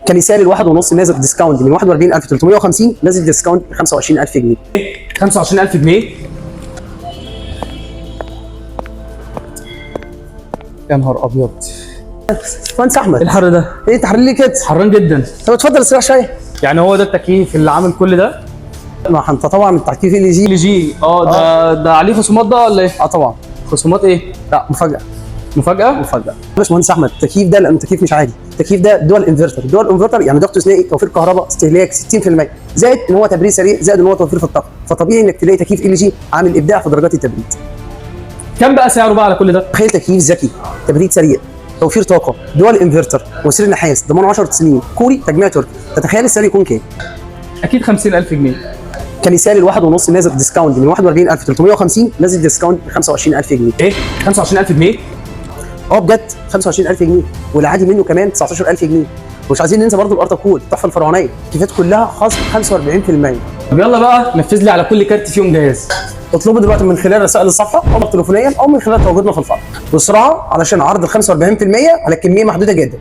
كان يسال الواحد ونص نازل ديسكاونت من 41350 نازل ديسكاونت ب 25000 جنيه. 25000 جنيه؟ يا نهار ابيض. مهندس احمد، الحر ده ايه تحرر لي كده؟ حران جدا. طب اتفضل استريح شويه. يعني هو ده التكييف اللي عامل كل ده؟ ما انت طبعا التكييف ال ال جي ده عليه خصومات ده ولا ايه؟ طبعا. خصومات ايه؟ لا مفاجاه. مفاجأة؟ بس مهندس احمد التكييف ده لانه تكييف مش عادي، التكييف ده دول انفرتر، دول انفرتر يعني ضغط ثنائي، توفير كهرباء، استهلاك 60%، زائد ان هو تبريد سريع، زائد ان هو توفير في الطاقه، فطبيعي انك تلاقي تكييف ال جي عامل ابداع في درجات التبريد. كم بقى سعره بقى على كل ده؟ تخيل تكييف ذكي، تبريد سريع، توفير طاقه، دول انفرتر، وسير نحاس، ضمان 10 سنين، كوري، تجميع تركي، تتخيل السعر يكون كام؟ اكيد 50000 جنيه. كان يسال الواحد ونص نازل ديسكاونت من 41350 نازل ديسكاونت ب 25000 جنيه. ايه؟ 25000 جنيه؟ بجد 25000 جنيه، والعادي منه كمان 19000 جنيه. ومش عايزين ننسى برضو الارتا كول التحفه الفرعونيه، الكيفات كلها خصم 45%. طب يلا بقى نفذ لي على كل كارت فيهم جهاز. اطلبوا دلوقتي من خلال رسائل الصفحه او تليفونيا او من خلال تواجدنا في الفرع بسرعه، علشان عرض ال 45% على كميه محدوده جدا.